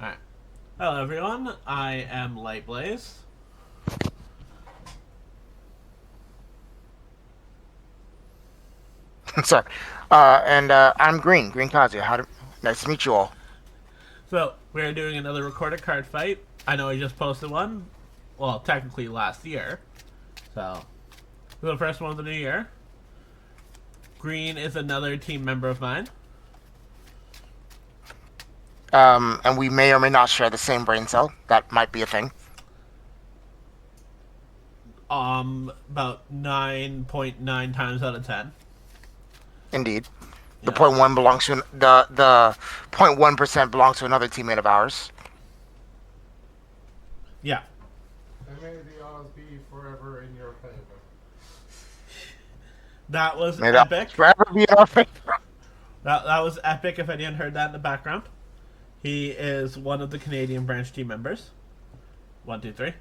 Alright. Hello, everyone. I am Lightblaze. Sorry. And I'm Green Kazuya. Nice to meet you all. So, we're doing another recorded card fight. I know I just posted one. Well, technically last year. So, the first one of the new year. Green is another team member of mine. And we may or may not share the same brain cell. That might be a thing. About 9.9 times out of 10. Indeed. The Yeah. point one belongs to the 0.1% belongs to another teammate of ours. Yeah. And may the odds be forever in your favor. That was May that epic. forever be in our favor. That was epic if anyone heard that in the background. He is one of the Canadian branch team members. One, two, three.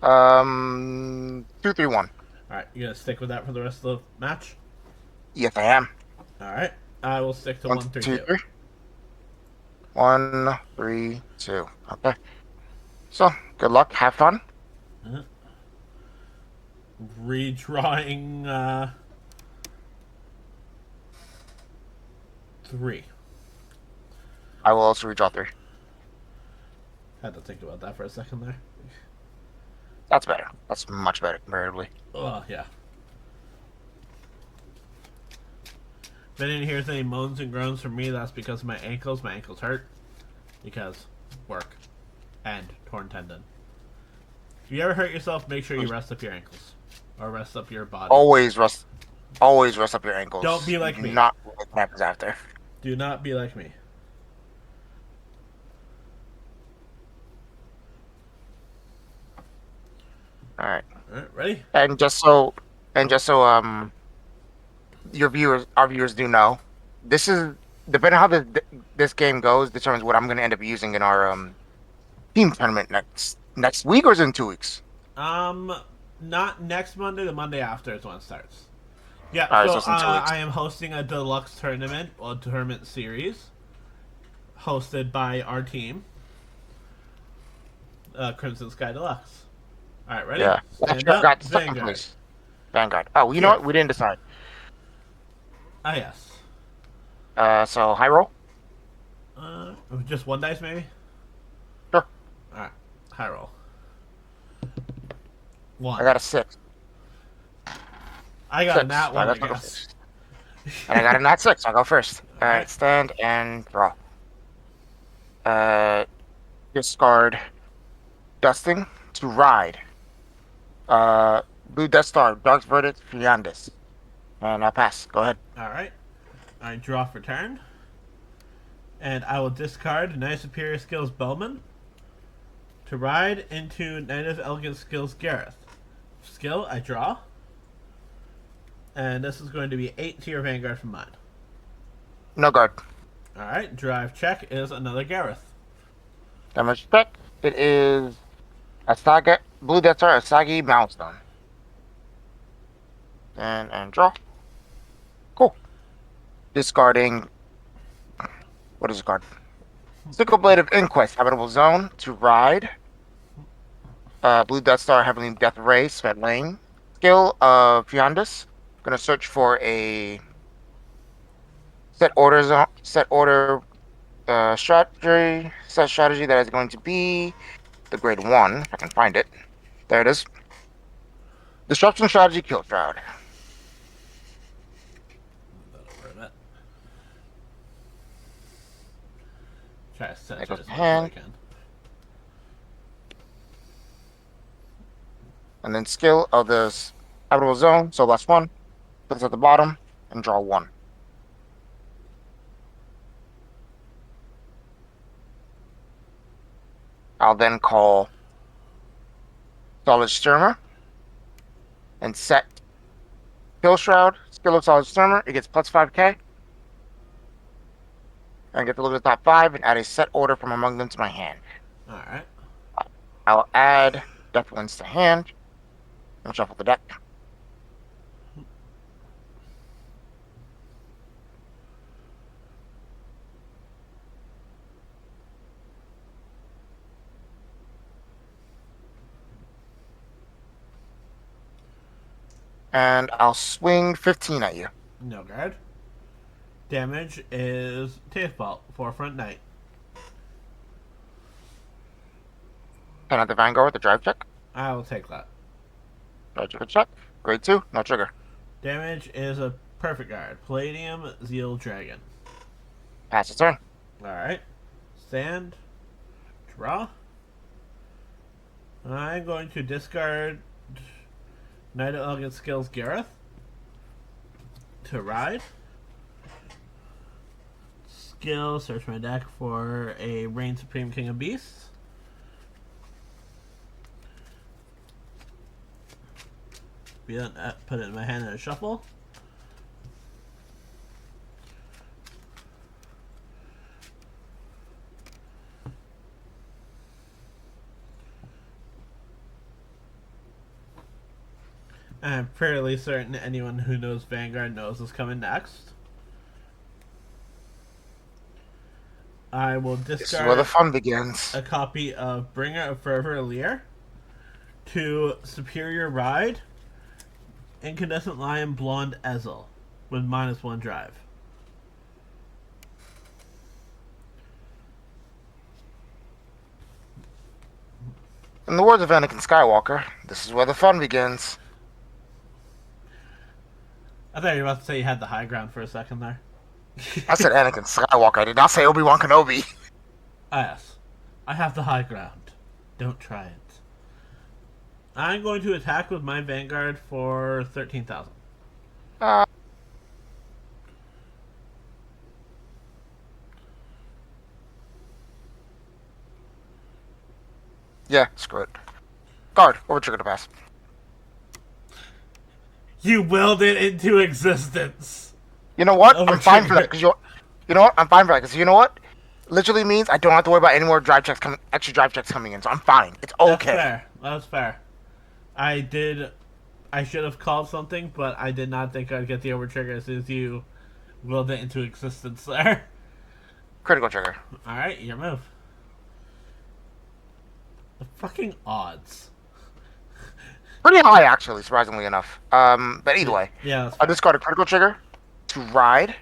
2-3-1. Alright, you gonna stick with that for the rest of the match? Yes, I am. Alright. I will stick to One, one, three, two, two. three. 1-3-2. Okay. So good luck. Have fun. Uh-huh. Redrawing three. I will also redraw three. Had to think about that for a second there. That's better. That's much better comparatively. Oh yeah. If anyone hears any moans and groans from me, that's because of my ankles. My ankles hurt because work and torn tendon. If you ever hurt yourself, make sure you rest up your ankles or rest up your body. Always rest. Always rest up your Don't ankles. be You like do me. not know what happens after. Do not be like me. All right. All right, ready? And just so our viewers do know, this is depending on how this game goes determines what I'm going to end up using in our team tournament next week or is it in 2 weeks? Um, not next Monday. The Monday after is when it starts. Yeah, All right, so so it's in 2 weeks. I am hosting a deluxe tournament, or tournament series, hosted by our team, Crimson Sky Deluxe. All right, ready? Yeah. Last Stand year I up, got second Vanguard. place. Vanguard. Oh, you know Cheer. what? We didn't decide. Ah, yes. So high roll. Just one dice, maybe. Sure. All right, high roll. I One. got a six. I got a Six. nat I one, I got to go guess. first. And I got a nat six. I'll go first. All All right. right. Stand and draw. Uh, discard dusting to ride. Blue Death Star, Dark's Verdict, Fiandis. And I'll pass. Go ahead. All right. I draw for turn, and I will discard Knight of Superior Skills Bowman to ride into Knight of Elegant Skills Gareth. Skill, I draw. And this is going to be 8 tier Vanguard from mine. No guard. Alright, drive check is another Gareth. Damage check. It is a Saga, Blue Death Star, Asagi Milestone. And draw. Cool. Discarding. What is this card? Sickle Blade of Inquest, Habitable Zone to ride. Blue Death Star, Heavenly Death Ray, Sven Lane. Skill of Fiandis. Gonna search for a set order strategy that is going to be the grade 1. If I can find it. There it is. Disruption strategy, Kill Shroud. Try to There censor goes as the much as I hand. can. And then skill of this habitable zone. So last one. Put this at the bottom and draw one. I'll then call Solid Stürmer and set Kill Shroud. Skill of Solid Stürmer. It gets plus 5k. And get to look at the top 5 and add a set order from among them to my hand. Alright. I'll add Death Winds to hand and shuffle the deck. And I'll swing 15 at you. No guard. Damage is Taste Bolt, Forefront Knight. And at the Vanguard with the drive check. I will take that. Drive check. Grade 2, no trigger. Damage is a perfect guard. Palladium Zeal Dragon. Pass the turn. Alright. Stand. Draw. I'm going to discard Knight of Elegant Skills Gareth to ride. Skill, search my deck for a Reign Supreme King of Beasts. Put it in my hand in a shuffle. I'm fairly certain anyone who knows Vanguard knows what's coming next. I will This is where the discard fun begins. a copy of Bringer of Forever Lear to Superior Ride Incandescent Lion Blonde Ezel with -1 drive. In the words of Anakin Skywalker, this is where the fun begins. I thought you were about to say you had the high ground for a second there. I said Anakin Skywalker. I did not say Obi-Wan Kenobi. Yes. I have the high ground. Don't try it. I'm going to attack with my Vanguard for 13,000. Uh, yeah, screw it. Guard, over trigger to pass. You willed it into existence. You know what? Over I'm fine for trigger. that because you know what? I'm fine for that because you know what? Literally means I don't have to worry about any more extra drive checks coming in, so I'm fine. It's okay. That's fair. That's fair. I should have called something, but I did not think I'd get the overtrigger as soon as you willed it into existence there. Critical trigger. Alright, your move. The fucking odds. Pretty high, actually, surprisingly enough. But either way, Yeah, that's I fair. discard a critical trigger to ride.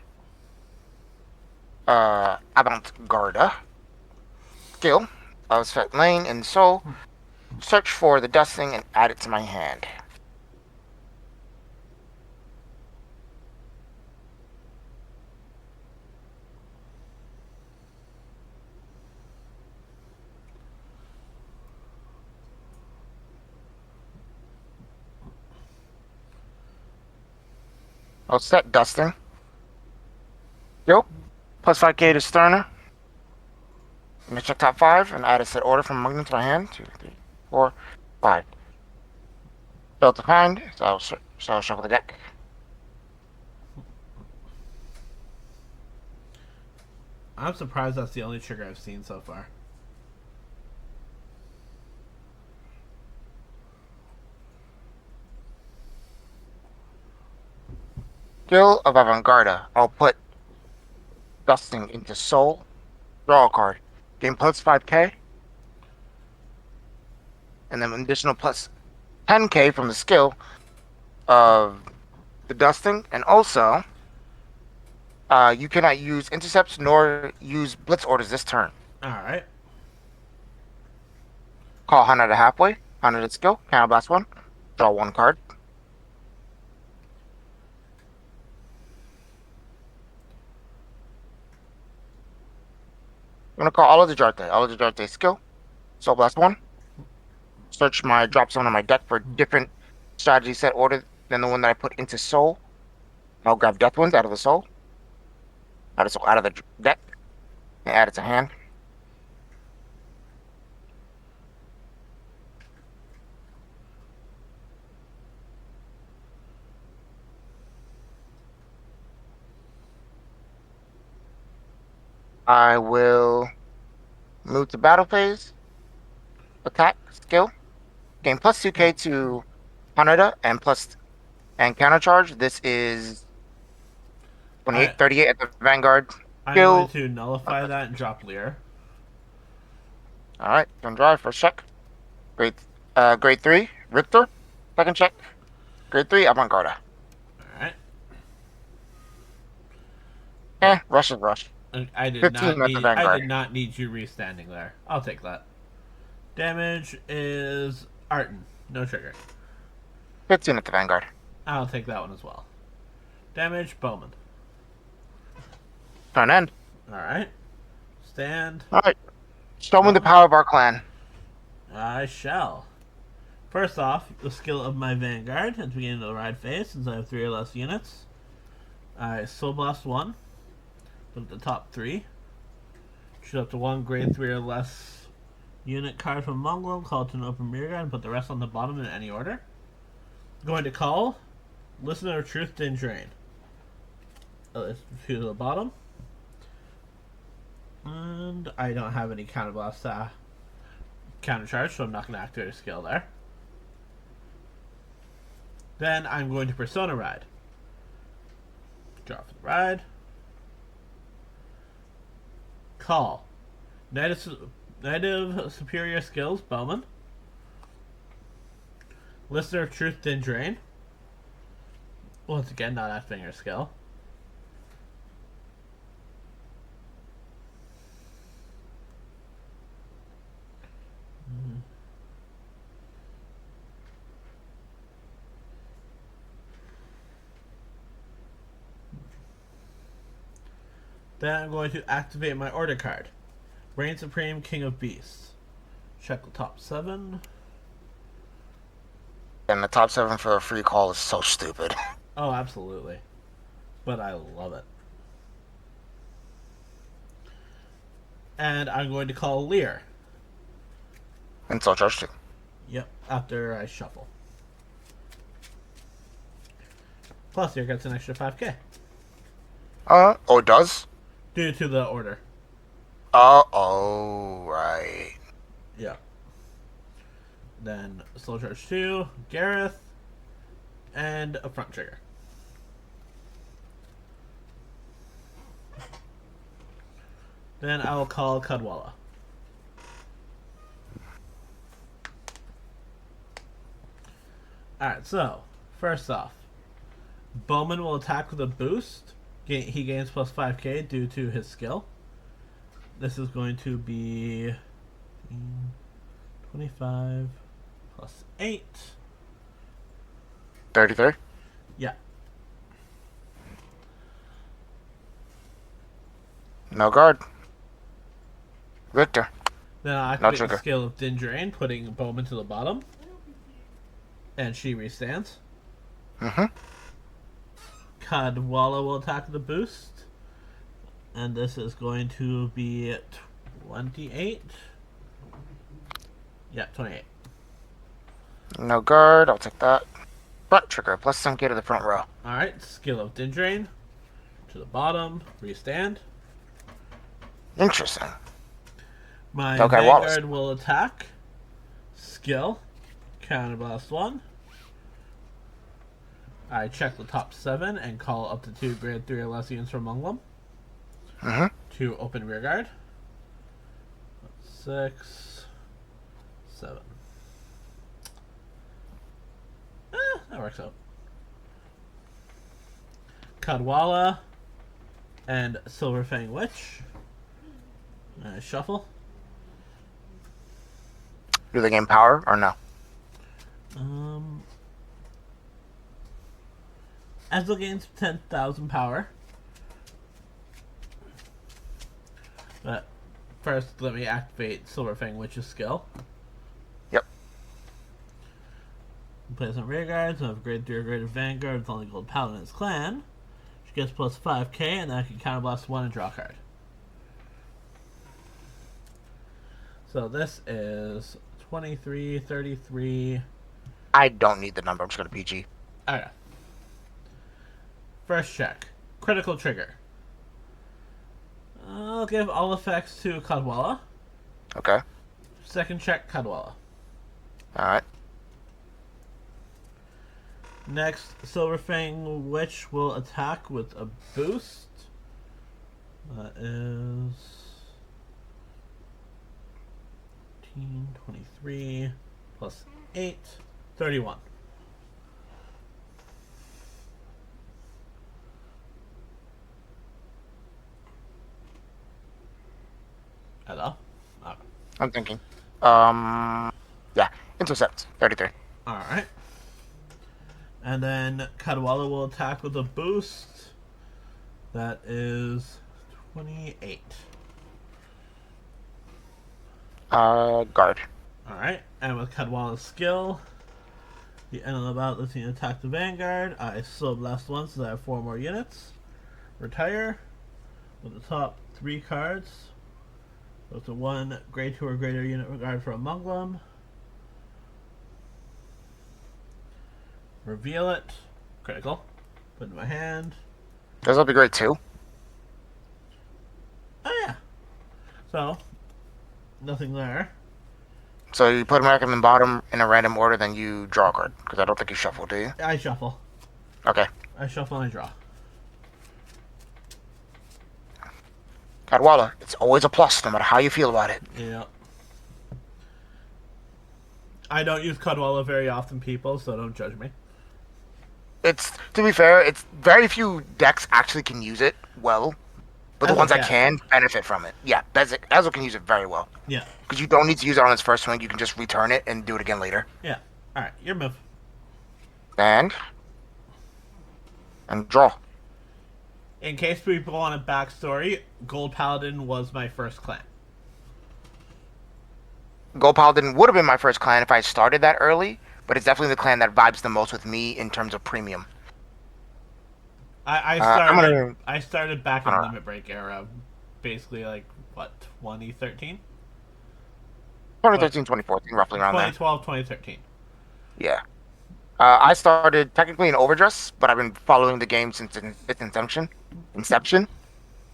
Avantgarda. Skill. Set lane and soul. Search for the dusting and add it to my hand. I'll set dusting. Yo. Plus 5k to Sterner. Let me check top 5 and add a set order from Mugnan to my hand. 2, 3, 4, 5. Failed to find, so I'll shuffle the deck. I'm surprised that's the only trigger I've seen so far. Skill of Avantgarda. I'll put dusting into soul. Draw a card. Gain plus 5k. And then an additional plus 10k from the skill of the dusting. And also, you cannot use intercepts nor use blitz orders this turn. Alright. Call Hunter to halfway. Hunter to skill. Counterblast 1. Draw 1 card. I'm gonna call all of the Jarte skill. Soul Blast 1. Search my drop zone on my deck for different strategy set order than the one that I put into Soul. I'll grab Death Winds out of the Soul. Out of the deck. And add it to hand. I will move to battle phase. Attack skill. Gain plus 2k to Hanada and counter charge. This is 28, 38 at the Vanguard. I'm Skill. going to nullify that and drop Lear. Alright, don't drive first check. Grade 3, Richter. Second check. Grade 3, Avantgarda. Alright. Rush is rush. I did 15 not at the need Vanguard. you restanding there. I'll take that. Damage is Arton. No trigger. 15 at the Vanguard. I'll take that one as well. Damage, Bowman. Turn end. Alright. Stand. Alright. Show me the Draw. power of our clan. I shall. First off, the skill of my Vanguard at the beginning of the ride phase, since I have 3 or less units. I Soul Blast 1. Put the top 3. Choose up to 1 grade 3 or less unit card from Mongol, call it to an open rearguard, and put the rest on the bottom in any order. Going to call Listener of Truth, Din Drain. To the bottom. And I don't have any counterblast countercharge, so I'm not going to activate a skill there. Then I'm going to Persona Ride. Draw for the ride. Call. Native Superior Skills, Bowman. Listener of Truth, Din Drain. Once again, not activating your skill. Then I'm going to activate my order card. Reign Supreme, King of Beasts. Check the top 7. And the top 7 for a free call is so stupid. Oh, absolutely. But I love it. And I'm going to call Lear. And so charge 2. Yep, after I shuffle. Plus, Lear gets an extra 5k. Oh, it does? Due to the order. Oh, right. Yeah. Then Slow Charge 2, Gareth, and a front trigger. Then I will call Cadwalla. Alright, so, first off, Bowman will attack with a boost. He gains plus 5k due to his skill. This is going to be 25 plus 8. 33? Yeah. No guard. Victor. Then I'll No activate the trigger. skill of Din Drain, putting Bowman to the bottom. And she restands. Mm-hmm. Cadwalla will attack with a boost. And this is going to be 28. Yeah, 28. No guard. I'll take that. Front trigger. Plus some K to the front row. Alright, skill of Din Drain. To the bottom. Restand. Interesting. My Okay, Vanguard will attack. Skill. Counterblast 1. I check the top 7 and call up to 2 grade 3 or less units from among them. Mm-hmm. To open rearguard. 6, 7. That works out. Cadwalla and Silverfang Witch. Shuffle. Do they gain power or no? Ezel gains 10,000 power. But first, let me activate Silverfang Witch's skill. Yep. Plays on rear guards. I have a grade 3 or greater Vanguard with only gold paladin in his clan. She gets plus 5k, and then I can counterblast 1 and draw a card. So this is 23, 33. I don't need the number. I'm just going to PG. Okay. First check. Critical trigger. I'll give all effects to Cadwalla. Okay. Second check, Cadwalla. Alright. Next, Silverfang Witch will attack with a boost. That is 18, 23 plus 8, 31. I'm thinking. Yeah, intercept 33. Alright. And then Cadwalla will attack with a boost. That is 28. Guard. Alright. And with Cadwalla's skill, the end of the battle lets me attack the Vanguard. I still blast once, so I have 4 more units. Retire. With the top 3 cards. Goes to 1 grade 2 or greater unit regard for a Munglum. Reveal it. Critical. Put it in my hand. Those will be great too. Oh yeah. So, nothing there. So you put them back in the bottom in a random order, then you draw a card. Because I don't think you shuffle, do you? I shuffle. Okay. I shuffle and I draw. Cadwalla, it's always a plus, no matter how you feel about it. Yeah. I don't use Cadwalla very often, people, so don't judge me. It's, to be fair, it's very few decks actually can use it well. But the Ezel ones that can. can benefit from it. Yeah, Ezel can use it very well. Yeah. Because you don't need to use it on its first swing, you can just return it and do it again later. Yeah. Alright, your move. And draw. In case people want a backstory, Gold Paladin was my first clan. Gold Paladin would have been my first clan if I started that early, but it's definitely the clan that vibes the most with me in terms of premium. I started back in Limit Break era, basically like what 2013, 2013, 2014, roughly around there. 2012, 2013. Yeah. I started technically in Overdress, but I've been following the game since its inception.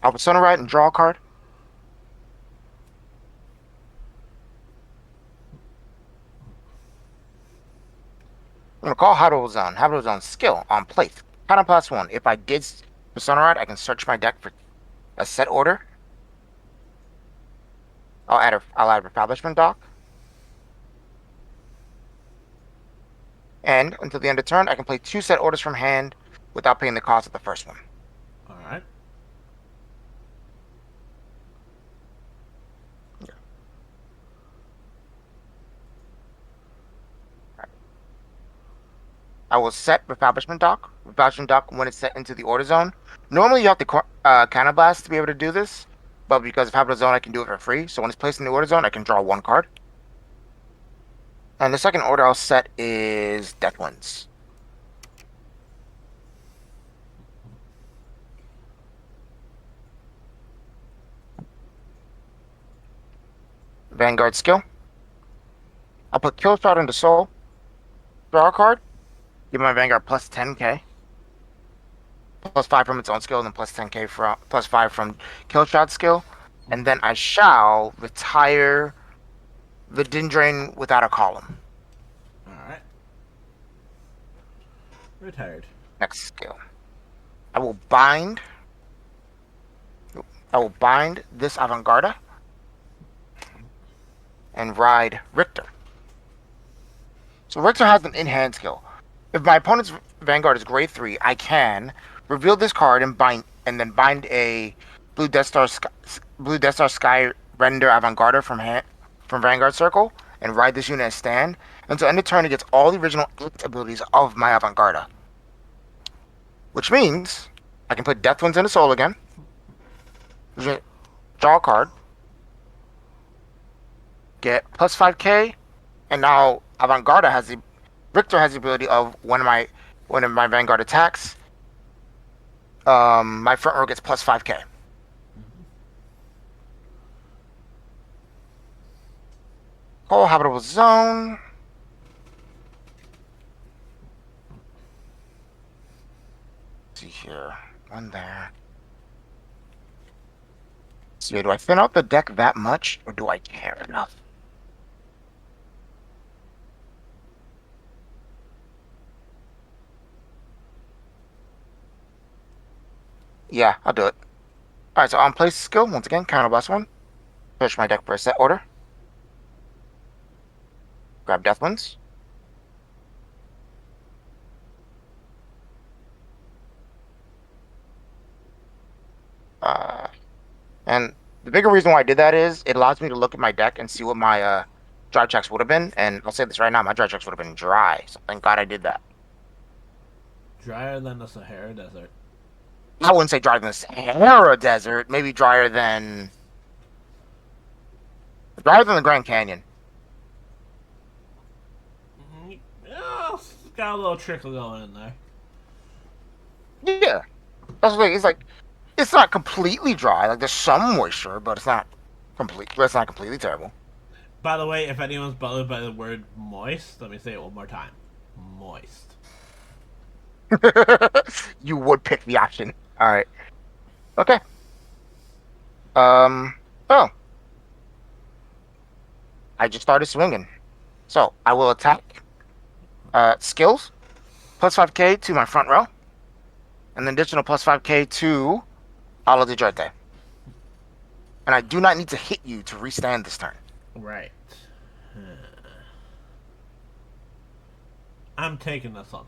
I'll Persona Ride and draw a card. I'm gonna call Habitable Zone. Habitable Zone skill on place. Count on +1. If I did Persona Ride, I can search my deck for a set order. I'll add Refurbishment Dock. And until the end of turn, I can play 2 set orders from hand without paying the cost of the first one. Alright. I will set Refurbishment Dock. Refurbishment Dock when it's set into the order zone. Normally you have to Counterblast to be able to do this, but because of Habitable Zone I can do it for free. So when it's placed in the order zone, I can draw 1 card. And the second order I'll set is Deathwinds. Vanguard skill. I'll put Killshot into Soul. Draw a card. Give my Vanguard plus 10k. Plus 5 from its own skill, and then plus 10k from plus 5 from Killshot skill. And then I shall retire the Dindrain without a column. Alright. Retired. Next skill. I will bind this Avantgarda and ride Richter. So Richter has an in-hand skill. If my opponent's Vanguard is grade 3, I can reveal this card and then bind a Blue Death Star Sky Render Avantgarda from Vanguard Circle and ride this unit as stand. Until end of turn, it gets all the original 8 abilities of my Avantgarda. Which means I can put Deathwinds into Soul again. Draw a card. Get plus 5k. And now Richter has the ability of when my Vanguard attacks, my front row gets plus 5k. Call Habitable Zone. Let's see here. One there. So do I thin out the deck that much, or do I care enough? Yeah, I'll do it. Alright, so on place skill, once again, counterblast 1. Push my deck for a set order. Grab Deathwinds. And The bigger reason why I did that is it allows me to look at my deck and see what my drive checks would have been. And I'll say this right now, my drive checks would have been dry. So thank God I did that. Drier than the Sahara Desert. I wouldn't say drier than the Sahara Desert. Maybe drier than the Grand Canyon. Yeah, it's got a little trickle going in there. Yeah, that's the thing. It's like it's not completely dry. Like there's some moisture, but it's not complete. It's not completely terrible. By the way, if anyone's bothered by the word moist, let me say it one more time. Moist. You would pick the option. All right. Okay. Um. Oh, I just started swinging. So I will attack. Skills plus 5k to my front row, and an additional plus 5k to Ala de Jarte. And I do not need to hit you to restand this turn. Right. I'm taking this one.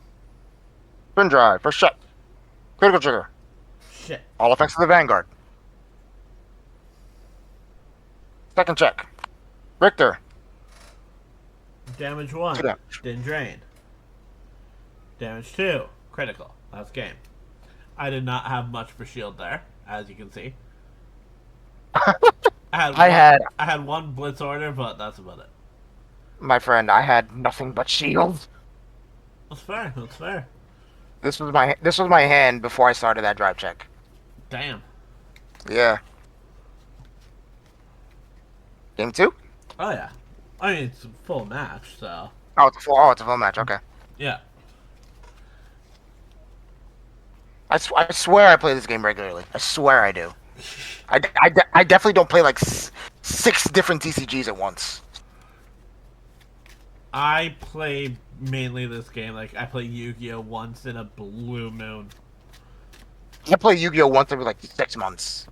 Twin drive, first shot. Critical trigger. Shit. All effects of the Vanguard. Second check. Richter. Damage 1. Yeah. Didn't drain. Damage 2. Critical. That's game. I did not have much for shield there, as you can see. I had one blitz order, but that's about it. My friend, I had nothing but shield. That's fair. That's fair. This was my hand before I started that drive check. Damn. Yeah. Game 2? Oh yeah. I mean, it's a full match, so Oh, it's a full match. Okay. yeah. I swear I play this game regularly. I swear I do. I definitely don't play like 6 different TCGs at once. I play mainly this game. Like, I play Yu-Gi-Oh! Once in a blue moon. I play Yu-Gi-Oh! Once every like 6 months.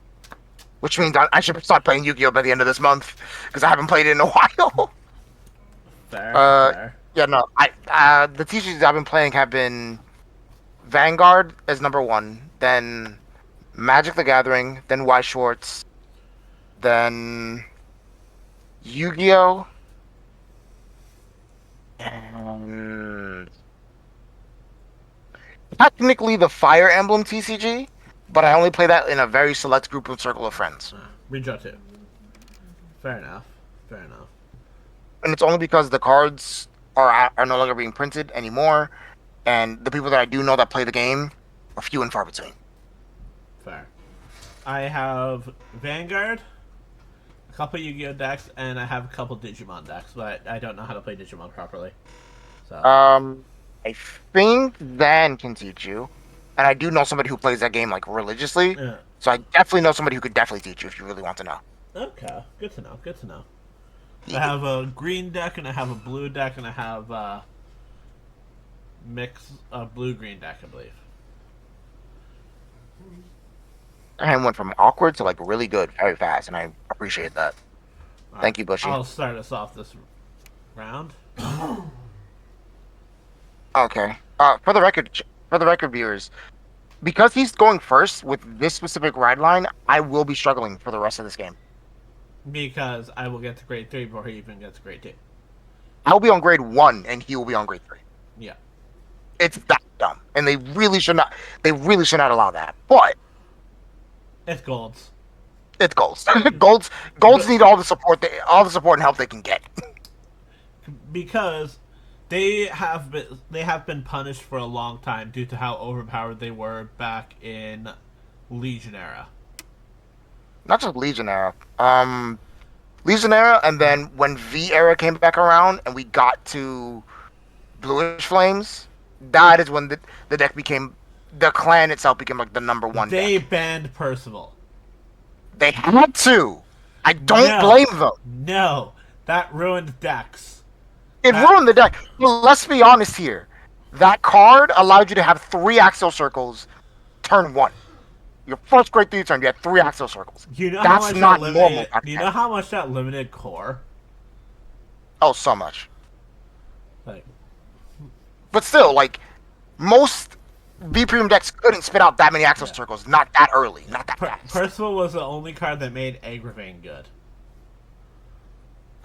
Which means I should start playing Yu-Gi-Oh! By the end of this month. Because I haven't played it in a while. Fair. Fair. Yeah, no. The TCGs I've been playing have been Vanguard as number 1. Then Magic the Gathering. Then Weiss Schwartz. Then Yu-Gi-Oh! And technically the Fire Emblem TCG, but I only play that in a very select group of circle of friends. Redraw 2. Fair enough. Fair enough. And it's only because the cards are no longer being printed anymore, and the people that I do know that play the game are few and far between. Fair. I have Vanguard, a couple Yu-Gi-Oh! Decks, and I have a couple Digimon decks, but I don't know how to play Digimon properly. So. I think Van can teach you, and I do know somebody who plays that game like religiously. Yeah. So I definitely know somebody who could definitely teach you if you really want to know. Okay, good to know. Good to know. I have a green deck, and I have a blue deck, and I have a blue-green deck, I believe. And went from awkward to like really good very fast, and I appreciate that. Thank you, Bushy. I'll start us off this round. Okay. For the record, viewers, because he's going first with this specific ride line, I will be struggling for the rest of this game. Because I will get to grade 3 before he even gets to grade 2. I'll be on grade 1, and he will be on grade 3. Yeah. It's that dumb, and they really should not. They really should not allow that. But It's golds. it's golds. golds need all the support and help they can get. Because they have been punished for a long time due to how overpowered they were back in Legion era. Not just Legion era. Legion era, and then when V era came back around, and we got to Bluish Flames, that is when the deck became, the clan itself became like the number 1 They deck. banned Percival. They had to. I don't blame them. No, that ruined decks. It ruined the deck. Well, let's be honest here. That card allowed you to have 3 axial circles turn 1. Your first grade 3 turn, you had 3 axial circles. You know That's how much not that normal. limited? Do you know how much that limited core? Oh, so much. Like, But still, like, most V Premium decks couldn't spit out that many Axel Yeah. Circles, not that early, not that fast. Percival was the only card that made Agravain good.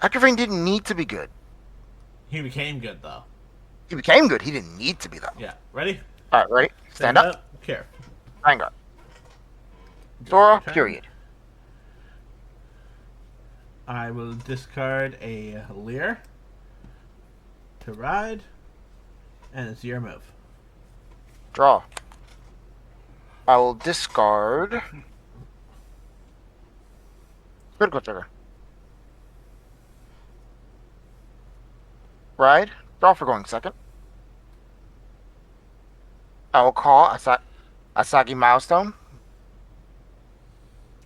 Aggravain didn't need to be good. He became good though. He became good. He didn't need to be though. Yeah. Ready? All right, ready? Stand up. Care. Vanguard. Dora. Period. I will discard a Lear to ride, and it's your move. Draw. I will discard. Critical trigger. Ride. Draw for going second. I will call Asagi Milestone.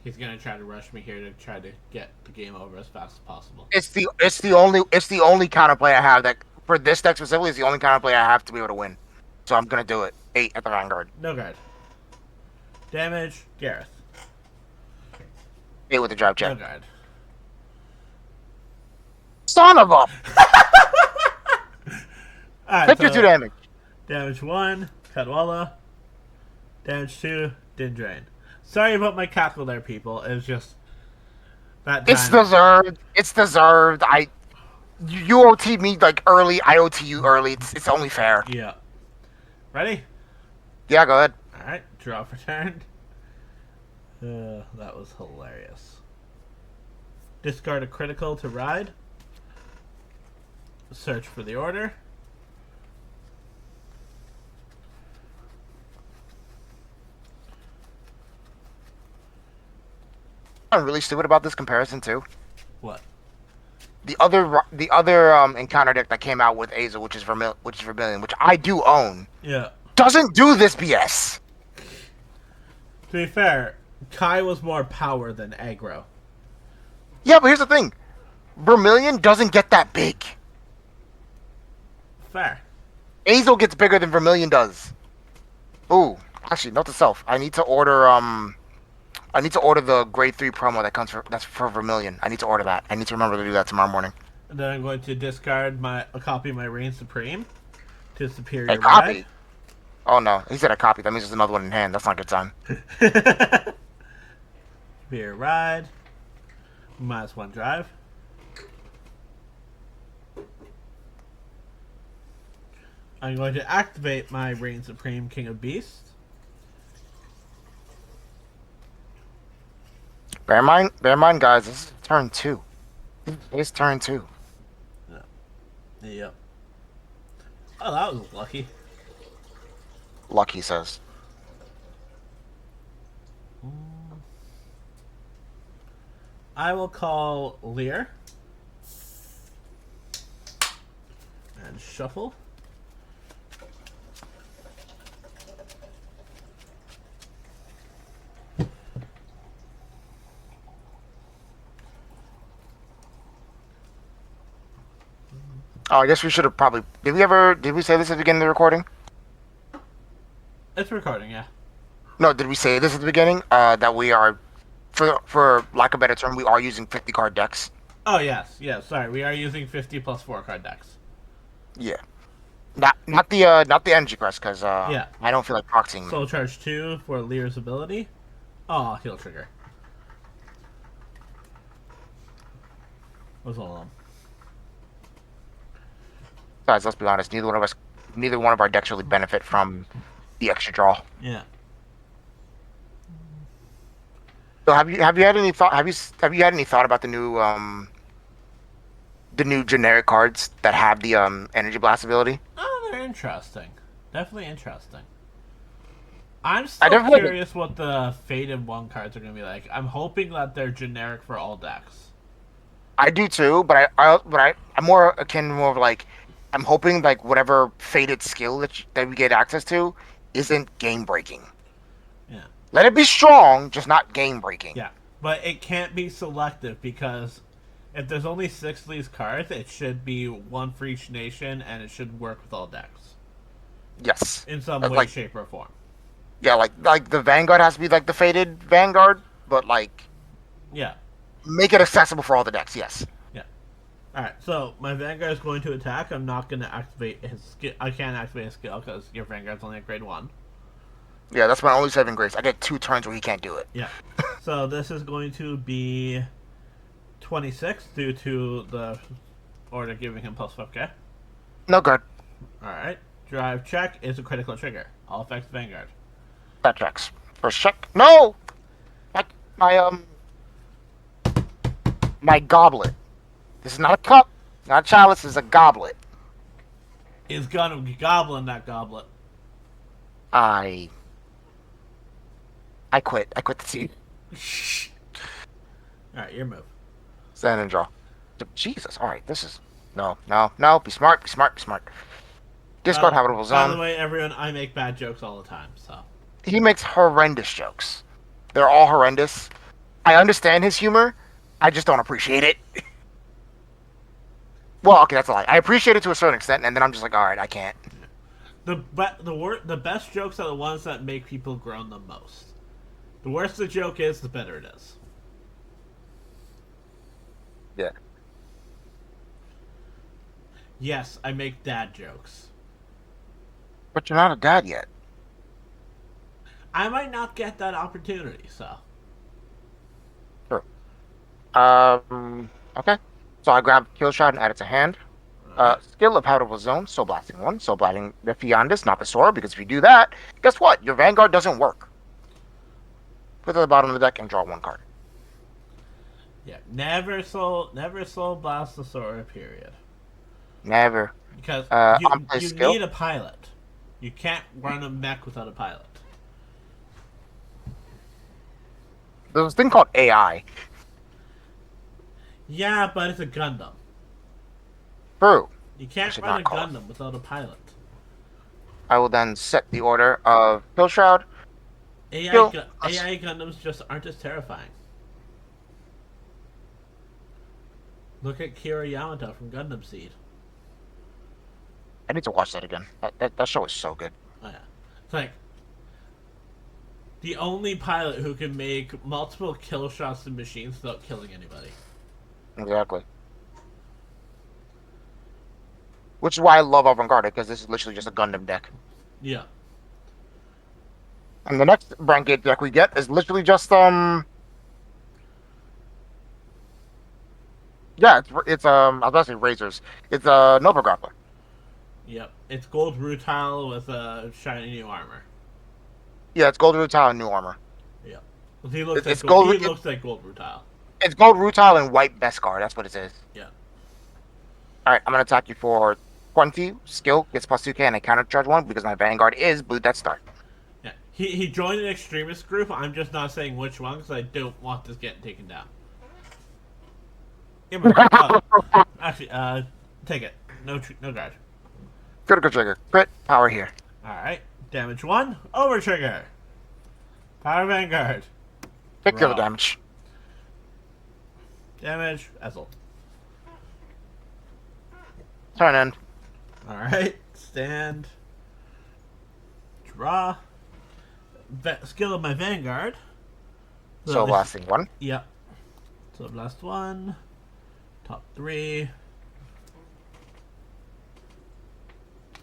He's gonna try to rush me here to try to get the game over as fast as possible. It's the only counterplay I have that for this deck specifically is the only counterplay I have to be able to win. So I'm gonna do it. 8 at the Vanguard. No guard. Damage, Gareth. 8 with the drive No check. guard. Son of a! Alright, 52 damage. Damage 1, Cadwalla. Damage 2, Dindrain. Sorry about my cackle there, people. It was just that time. It's deserved. It's deserved. You OT me like early. I OT you early. It's only fair. Yeah. Ready? Yeah, go ahead. Alright, draw for turn. That was hilarious. Discard a critical to ride. Search for the order. I'm really stupid about this comparison too. What? The other encounter deck that came out with Ezel, which is Vermilion, which I do own, Yeah. doesn't do this BS. To be fair, Kai was more power than aggro. Yeah, but here's the thing: Vermilion doesn't get that big. Fair. Ezel gets bigger than Vermilion does. Ooh, actually, note to self: I need to order the grade 3 promo that's for Vermilion. I need to order that. I need to remember to do that tomorrow morning. And then I'm going to discard a copy of my Reign Supreme to Superior A copy? Ride. Oh no, he said a copy. That means there's another one in hand. That's not a good time. Superior Ride. -1 drive. I'm going to activate my Reign Supreme King of Beasts. Bear in mind, guys. This is turn 2. It's turn 2. Yep. Oh, that was lucky. Luck, he says. I will call Lear. And shuffle. Oh, I guess we should have probably. Did we say this at the beginning of the recording? It's recording, yeah. No, did we say this at the beginning? That we are, for lack of a better term, we are using 50 card decks. Oh, yes. Sorry. We are using 50 plus 4 card decks. Yeah. Not the energy press, because Yeah. I don't feel like proxying them. Soul Charge 2 for Lear's ability. Oh, heal trigger. Was all of them. Guys, let's be honest. Neither one of our decks really benefit from the extra draw. Yeah. So have you had any thought? Have you had any thought about the new generic cards that have the energy blast ability? Oh, they're interesting. Definitely interesting. I'm still curious what the Faded 1 cards are going to be like. I'm hoping that they're generic for all decks. I do too, but I'm more akin of like I'm hoping like whatever faded skill that we get access to isn't game breaking. Yeah. Let it be strong, just not game breaking. Yeah. But it can't be selective because if there's only 6 of these cards, it should be 1 for each nation and it should work with all decks. Yes. In some way, like, shape, or form. Yeah, like the Vanguard has to be like the faded Vanguard, but like Yeah. make it accessible for all the decks. Yes. Alright, so my Vanguard is going to attack. I'm not going to activate his skill. I can't activate his skill because your Vanguard's only at grade 1. Yeah, that's my only saving grace. I get 2 turns where he can't do it. Yeah. So this is going to be 26 due to the order giving him plus 5k. No good. Alright. Drive check is a critical trigger. All affects Vanguard. That checks. First check. No! My my goblet. This is not a cup, not a chalice, this is a goblet. Is gonna goblin that goblet. I quit. I quit the team. Alright, your move. Stand and draw. Jesus, alright, this is no. Be smart, be smart, be smart. Discard habitable By the zone. way, everyone, I make bad jokes all the time, so. He makes horrendous jokes. They're all horrendous. I understand his humor. I just don't appreciate it. Well, okay, that's a lie. I appreciate it to a certain extent, and then I'm just like, all right, I can't. The best jokes are the ones that make people groan the most. The worse the joke is, the better it is. Yeah. Yes, I make dad jokes. But you're not a dad yet. I might not get that opportunity, so. Sure. Okay. So I grab Kill Shot and add it to hand. Skill of Habitable Zone, Soul Blasting 1. Soul Blasting the Fiandis, not the Sora, because if you do that, guess what? Your Vanguard doesn't work. Put it at the bottom of the deck and draw 1 card. Yeah, never soul blast the Sora, period. Never. Because unplay you skill. need a pilot. You can't run a mech without a pilot. There's a thing called AI. Yeah, but it's a Gundam. True. You can't should run a not call it. Gundam without a pilot. I will then set the order of Kill Shroud. AI Kill. Gundams just aren't as terrifying. Look at Kira Yamato from Gundam Seed. I need to watch that again. That show is so good. Oh, yeah. It's like the only pilot who can make multiple kill shots to machines without killing anybody. Exactly. Which is why I love Avantgarda, because this is literally just a Gundam deck. Yeah. And the next Brancade deck we get is literally just yeah, it's I was about to say Razors. It's Nova Grappler. Yep. It's gold rutile with shiny new armor. Yeah, it's gold rutile and new armor. Yep. He looks It's like gold. gold- He looks like gold rutile. It's gold rutile and white Beskar. That's what it is. Yeah. All right, I'm gonna attack you for 20. Skill gets plus 2k and I counter charge 1 because my Vanguard is Blue Death Star. Yeah. He joined an extremist group. I'm just not saying which one because I don't want this getting taken down. Oh. Actually, take it. No guard. Critical trigger. Crit. Power here. Alright. Damage 1. Over trigger. Power Vanguard. Take the other Raw. damage. Damage. Ezel. Turn in. Alright. Stand. Draw. Skill of my Vanguard. So blasting 1. Yep. So blast 1. Top 3.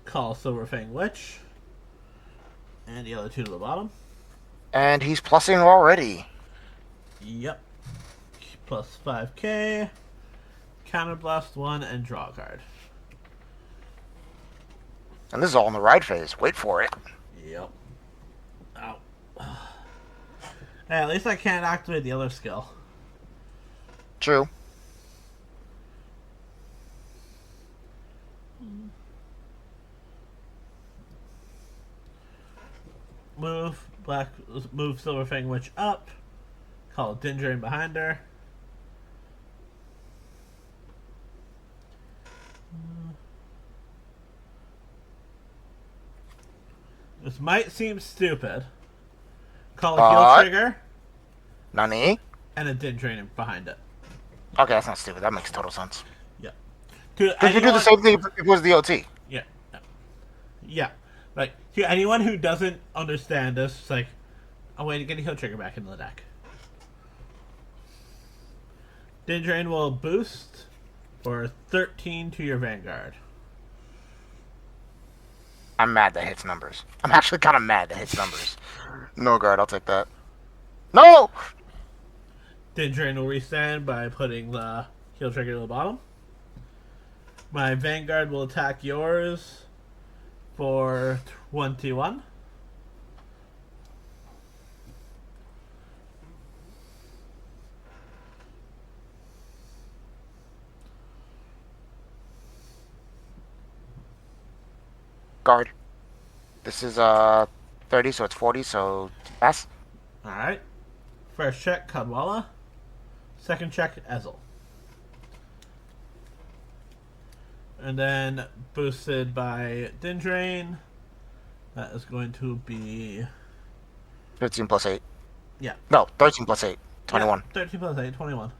Call Silverfang Witch. And the other 2 to the bottom. And he's plussing already. Yep. Plus 5k. Counterblast 1 and draw a card. And this is all in the ride phase. Wait for it. Yep. Ow. Hey, at least I can't activate the other skill. True. Move Silverfang Witch up. Call Dindrain behind her. This might seem stupid. Call a heal trigger Nani? and a Dindrain behind it. Okay, that's not stupid. That makes total sense. Yeah. Because you do the same thing if it was the OT. Yeah. Yeah. Like, to anyone who doesn't understand this, it's like, oh wait, get a heal trigger back into the deck. Dindrain will boost for 13 to your Vanguard. I'm mad that hits numbers. I'm actually kind of mad that hits numbers. No guard, I'll take that. No! Dindrain will restand by putting the heal trigger to the bottom. My Vanguard will attack yours for 21. Guard. This is 30, so it's 40, so pass. Alright. First check, Kadwala. Second check, Ezel. And then boosted by Dindrain. That is going to be 15 plus 8. Yeah. No, 13 plus 8. 21. Yeah, 13 plus 8, 21.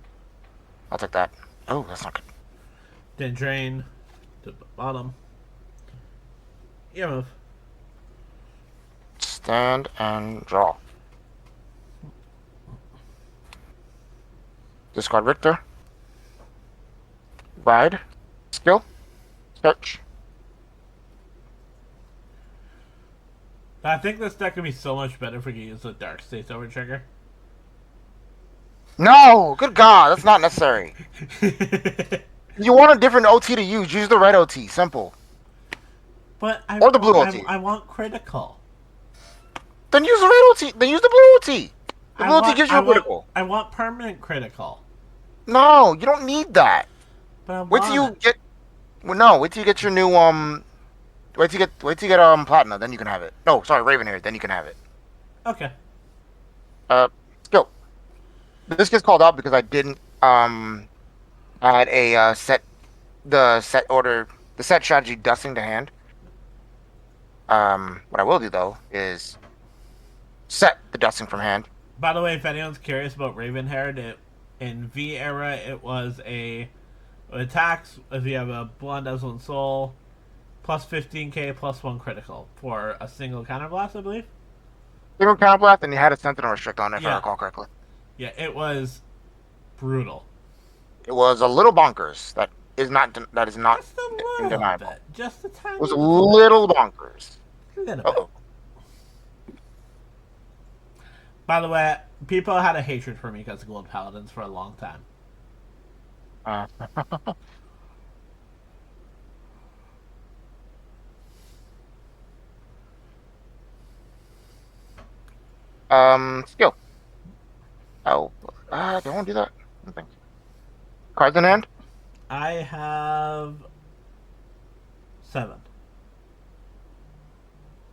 I'll take that. Oh, that's not good. Then drain to the bottom. Your move. Stand and draw. Discard Richter. Ride. Skill. Search. I think this deck would be so much better if we could use the Dark States over trigger. No! Good God, that's not necessary. You want a different OT to use the red OT. Simple. But Or the blue OT. I want critical. Then use the red OT. Then use the blue OT. The blue OT gives you a critical. I want permanent critical. No, you don't need that. But I Wait till want you get. Well, no, wait till you get your new Wait till you get platinum. Then you can have it. No, sorry, Raven here. Then you can have it. Okay. Skill. This gets called out because I didn't add a the set strategy dusting to hand. What I will do though is set the dusting from hand. By the way, if anyone's curious about Ravenhair, in V era it was it attacks if you have a Blonde Ezel Soul, plus 15k plus 1 critical for a single counterblast, I believe. Single counterblast, and you had a Sentinel restrict on it, if I Yeah. recall correctly. Yeah, it was brutal. It was a little bonkers. That is not Just a little undeniable. bit. Just a tiny It was a bit. little bonkers. A little bit. Uh-oh. By the way, people had a hatred for me because of Gold Paladins for a long time. Skill. Oh, do I want to do that? I don't think. Cards in hand. I have 7.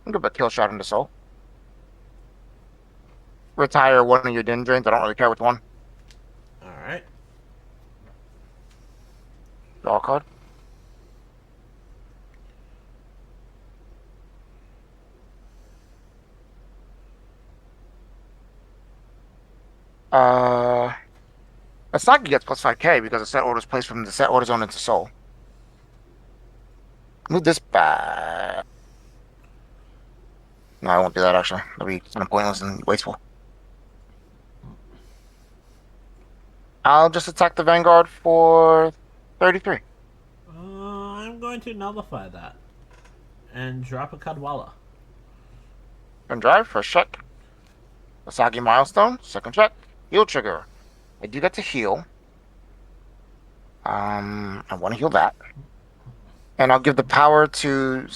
I'm good, but kill shot into soul. Retire one of your din drains. I don't really care which one. Alright. Draw a card. Asagi gets plus 5k because the set order is placed from the set order zone into soul. Move this back. No, I won't do that actually. That'll be kind of pointless and wasteful. I'll just attack the Vanguard for 33. I'm going to nullify that. And drop a Kadwala. And drive, first check. Asagi milestone, second check. Heal trigger. I do get to heal. I want to heal that. And I'll give the power to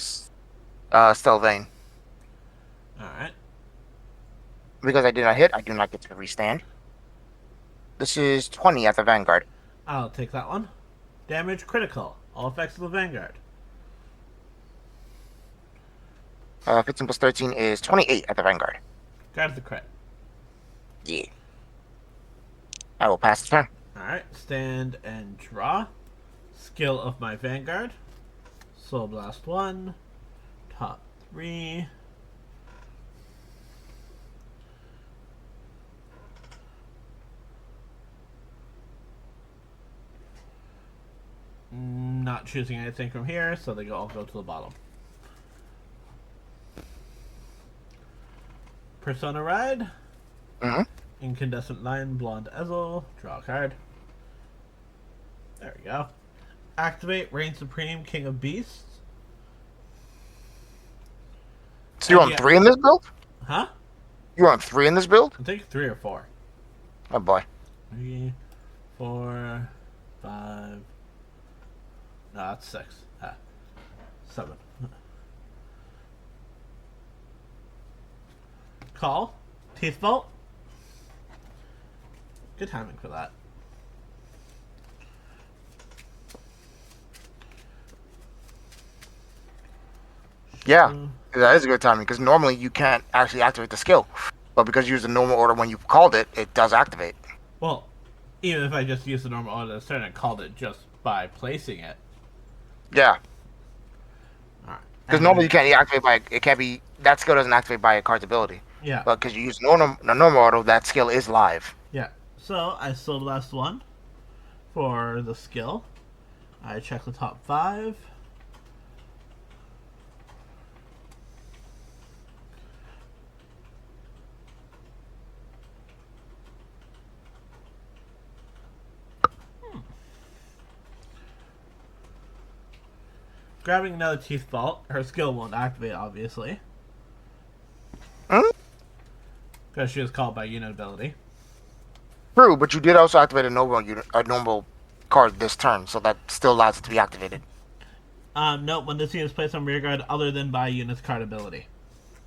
Stelvane. Alright. Because I did not hit, I do not get to restand. This is 20 at the Vanguard. I'll take that one. Damage critical. All effects of the Vanguard. 15 plus 13 is 28 at the Vanguard. Grab the crit. Yeah. I will pass the turn. Alright. Stand and draw. Skill of my Vanguard. Soul Blast 1. Top 3. Not choosing anything from here, so they all go to the bottom. Persona Ride. Mm-hmm. Incandescent Lion, Blonde Ezel. Draw a card. There we go. Activate Reign Supreme, King of Beasts. So you're And on yeah, 3 in this build? huh? You're on 3 in this build? I think 3 or 4. Oh boy. 3, 4, 5. No, that's 6. 7. Call. Teeth Bolt. Good timing for that. Yeah, Mm, that is a good timing because normally you can't actually activate the skill, but because you use the normal order when you called it, it does activate. Well, even if I just use the normal order this turn and called it just by placing it. Yeah, Alright. because And normally you can't activate by it can't be that skill doesn't activate by a card's ability, yeah. but because you use normal order, that skill is live. Yeah. So I still last one for the skill. I check the top 5. Grabbing another Teeth Vault. Her skill won't activate, obviously, Hmm? because she was called by unit ability. True, but you did also activate a normal card this turn, so that still allows it to be activated. No, when this unit is placed on rearguard other than by unit's card ability.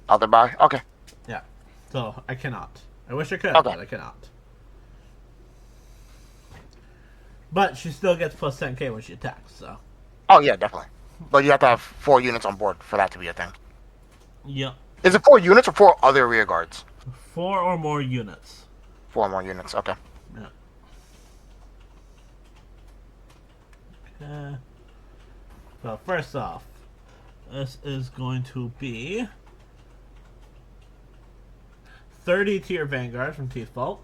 Other buy? Okay, Yeah. So I cannot. I wish I could, okay. but I cannot. But she still gets plus 10k when she attacks, so. Oh yeah, definitely. But you have to have 4 units on board for that to be a thing. Yep. Is it 4 units or 4 other rear guards? 4 or more units. 4 more units. Okay. Yeah. Okay. So first off, this is going to be 30 tier Vanguard from Teeth Vault.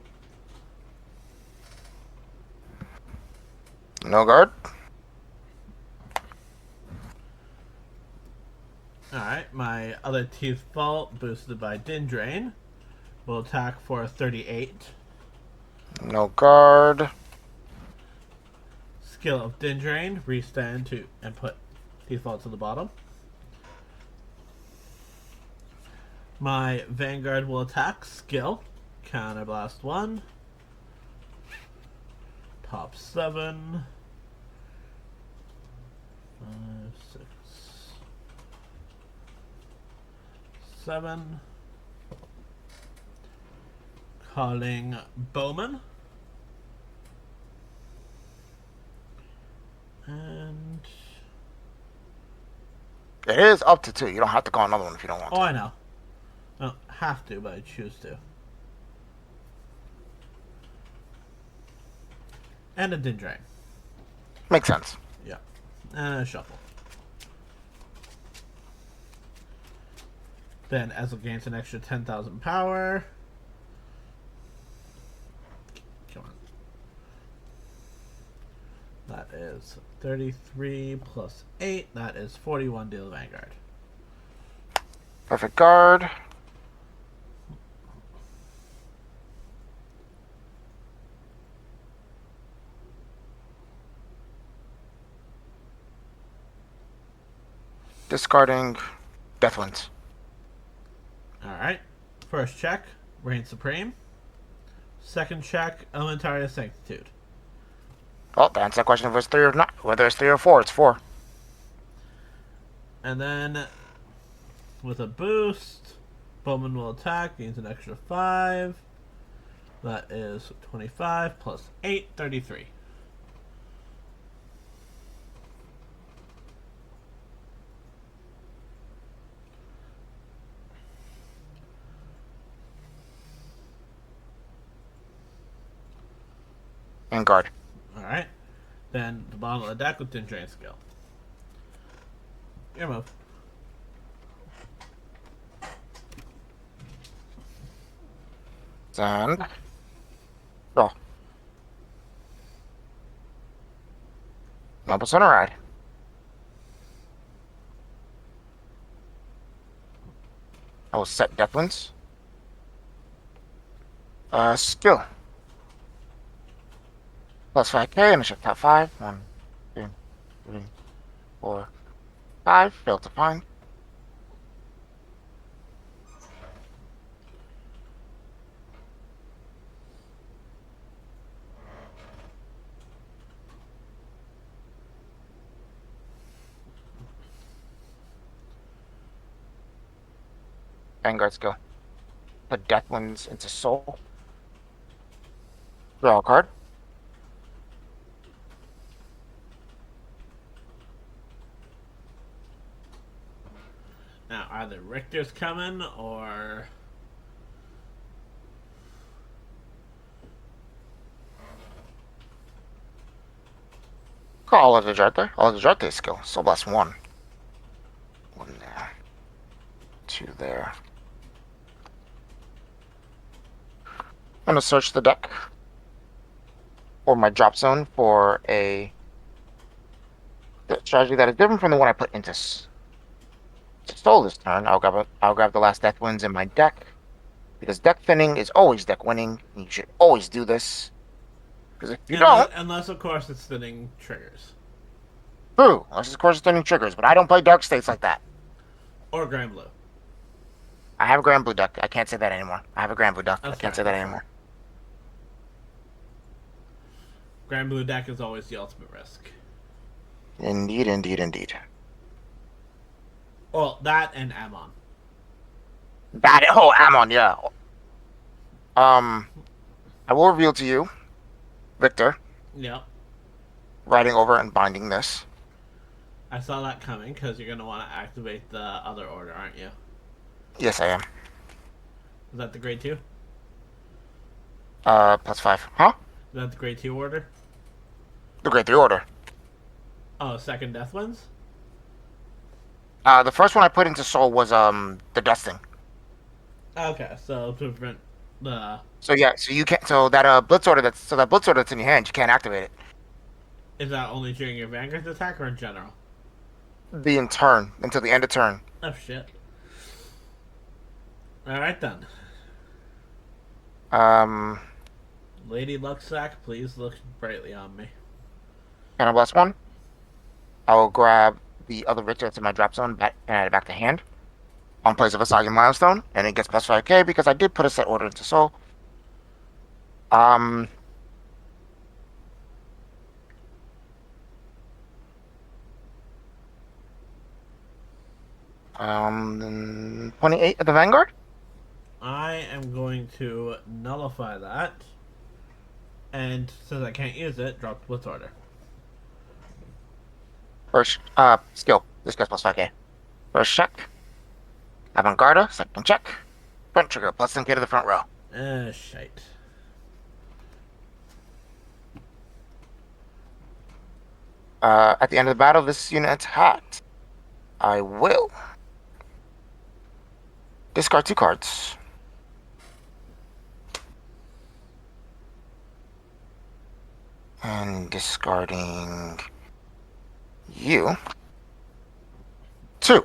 No guard. Alright, my other Teeth Vault, boosted by Din Drain, will attack for 38. No guard. Skill of Din Drain, restand to and put Teeth Vault to the bottom. My Vanguard will attack. Skill. Counterblast 1. Top 7. 5, 6, 7. Calling Bowman. And. It is up to 2. You don't have to call another one if you don't want Oh, to. I know. I don't have to, but I choose to. And a Din Drain. Makes sense. Yeah. And a Shuffle. Then Ezel gains an extra 10,000 power. Come on. That is 33 plus 8. That is 41 deal Vanguard. Perfect guard. Discarding Deathwinds. Alright. First check, Reign Supreme. Second check, Elementary Sanctitude. Well, to answer that question if it's 3 or not, whether it's 3 or 4, it's 4. And then, with a boost, Bowman will attack, gains an extra 5. That is 25 plus 8, 33. And guard. Alright. Then the bottom of the deck with Din Drain skill. Your move. And. Oh. Noble Center Ride. I will set Deathwinds. Skill. Plus 5k, initial top 5. 1, 2, 3, 4, 5. Failed to find. Vanguard skill. Put Death Winds into Soul. Draw a card. Now, are the Richters coming, or... Call Avantgarda. Avantgarda skill. Soul Blast 1. 1 there. 2 there. I'm gonna search the deck for my drop zone for a strategy that is different from the one I put into Soul this turn. I'll grab the last Death Winds in my deck because deck thinning is always deck winning. And you should always do this because if you don't, Unless, of course, it's thinning triggers. true. Unless of course it's thinning triggers, but I don't play Dark States like that. Or Grand Blue. I have a Grand Blue deck. I can't say that anymore. I have a Grand Blue deck. That's I can't fair, say that that's anymore. Grand Blue deck is always the ultimate risk. Indeed, indeed, indeed. Well, that and Amon. Amon, yeah. I will reveal to you, Victor, Yep. riding over and binding this. I saw that coming, because you're going to want to activate the other order, aren't you? Yes, I am. Is that the grade 2? +5. Huh? Is that the grade 2 order? The Grade 3 order. Oh, second Death Winds? The first one I put into Soul was, the Dusting. Okay, so to prevent the... So yeah, so you can't, that Blitz order that's in your hand, you can't activate it. Is that only during your Vanguard's attack or in general? In turn, until the end of turn. Oh, shit. Alright then. Lady Luxac, please look brightly on me. Can I bless one? I will grab the other Richter that's in my drop zone and add it back to hand. On place of a Saga Milestone, and it gets +5k because I did put a set order into Soul. Then 28 at the Vanguard. I am going to nullify that. And since I can't use it, drop the Blitz order. First, skill. This gets +5k. First check. Avantgarda, second check. Front trigger, +10k to the front row. Shite. At the end of the battle, this unit attacked. I will discard 2 cards. And discarding you. 2.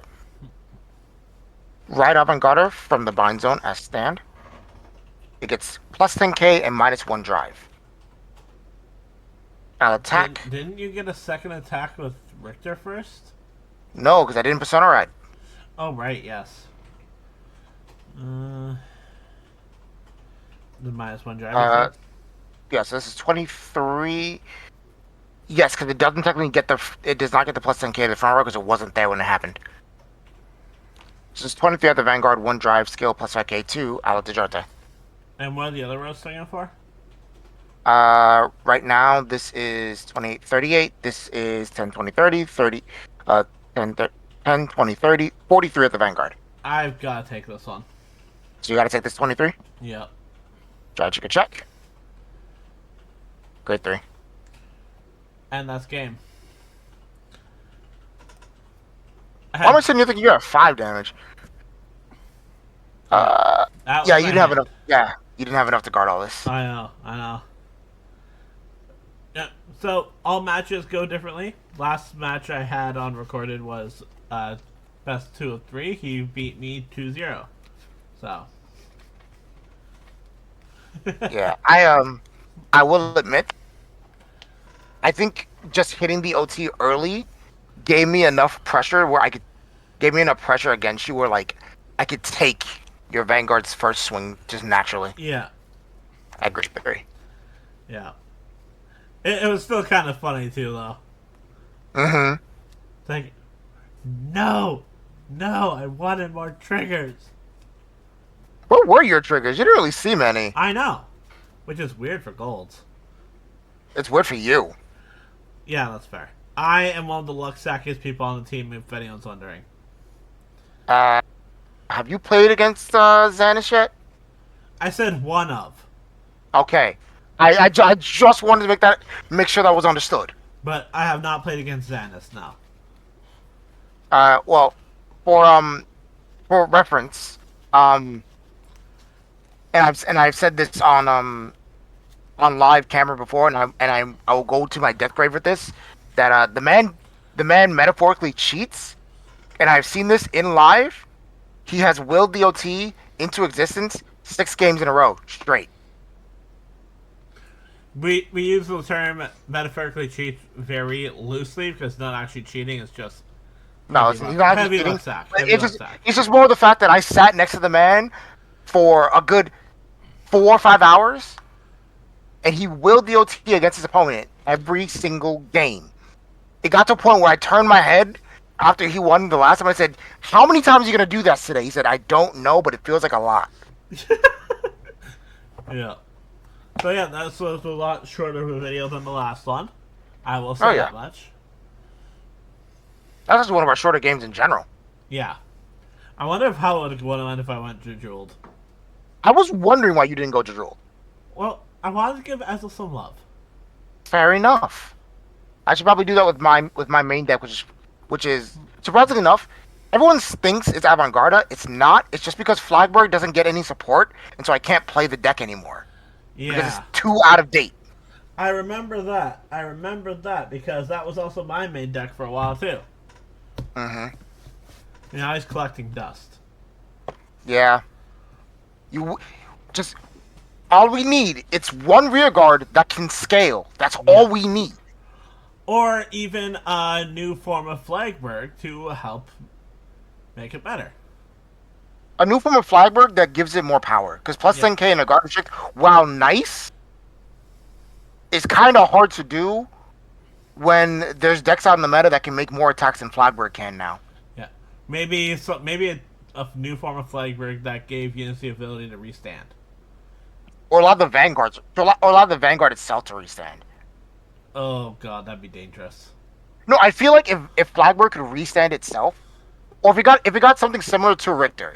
Ride Avantgarda from the bind zone as stand. It gets +10k and -1 drive. I'll attack. Didn't you get a second attack with Richter first? No, because I didn't Persona Ride. Oh, right, yes. The -1 drive. Yeah, so this is 23. Yes, because it doesn't technically get it does not get the +10k to the front row because it wasn't there when it happened. So it's 23 at the Vanguard, 1 drive, skill, +5k, 2, Ala de Jarte. And what are the other rows swinging for? Right now, this is 28, 38. This is 10, 20, 30, 30, 10, 10, 20, 30, 43 at the Vanguard. I've got to take this one. So you got to take this 23? Yep. Strategic check. Grade 3. And that's game. How much did you think you got 5 damage? That was Yeah, my you didn't have hand. enough. Yeah, you didn't have enough to guard all this. I know. Yeah, so all matches go differently. Last match I had on recorded was best 2 of 3. He beat me 2-0. So. Yeah, I will admit, I think just hitting the OT early gave me enough pressure against you where like I could take your Vanguard's first swing just naturally. Yeah. At grade 3. Yeah. It was still kind of funny too, though. Mm-hmm. It's like, no, I wanted more triggers. were your triggers? You didn't really see many. I know, which is weird for golds. It's weird for you. Yeah, that's fair. I am one of the luck sackiest people on the team, if anyone's wondering. Uh, have you played against Xanish yet? I said one of, Okay. I just wanted to make sure that was understood. but I have not played against Xanis now. Well, for for reference, um, and I've said this on live camera before, I will go to my death grave with this, that the man metaphorically cheats, and I've seen this in live. He has willed the OT into existence 6 games in a row straight. We use the term metaphorically cheat very loosely because not actually cheating. It's just No, heavy he's luck, not heavy cheating. luck sack. Heavy It's luck just sack. it's just more the fact that I sat next to the man for a good 4 or 5 hours, and he willed the OT against his opponent every single game. It got to a point where I turned my head after he won the last time. I said, "How many times are you gonna do that today?" He said, "I don't know, but it feels like a lot." Yeah. So yeah, that was a lot shorter of a video than the last one. I will say Oh, yeah. that much. That's just one of our shorter games in general. Yeah. I wonder if how it would have went if I went Jeweled. I was wondering why you didn't go to Drool. Well, I wanted to give Ezel some love. Fair enough. I should probably do that with my main deck, which is surprisingly enough, everyone thinks it's Avantgarda. It's not. It's just because Flagberg doesn't get any support, and so I can't play the deck anymore because Yeah. it's too out of date. I remember that. I remember that because that was also my main deck for a while too. Mm-hmm. You know, I was collecting dust. Yeah. You just all we need. It's one rear guard that can scale. That's all we need. Or even a new form of Flagberg to help make it better. A new form of Flagberg that gives it more power. Because plus Yeah. 10k in a guard restrict, while nice, is kind of hard to do when there's decks out in the meta that can make more attacks than Flagberg can now. Yeah. Maybe a new form of Flagberg that gave Unity the ability to restand. Or a lot of the Vanguards, or a lot of the Vanguard itself to restand. Oh god, that'd be dangerous. No, I feel like if Flagberg could restand itself, or if it got something similar to Richter,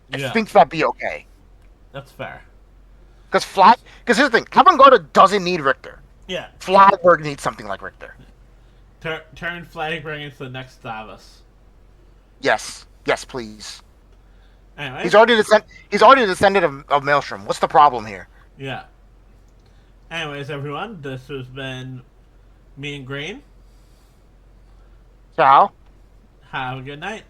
Yeah, I think that'd be okay. that's fair. Because here's the thing, Avantgarda doesn't need Richter. Yeah. Flagberg needs something like Richter. Turn Flagberg into the next Davos. Yes, please. Anyway. He's already a descendant of Maelstrom. What's the problem here? Yeah. Anyways, everyone, this has been me and Green. Ciao. Have a good night.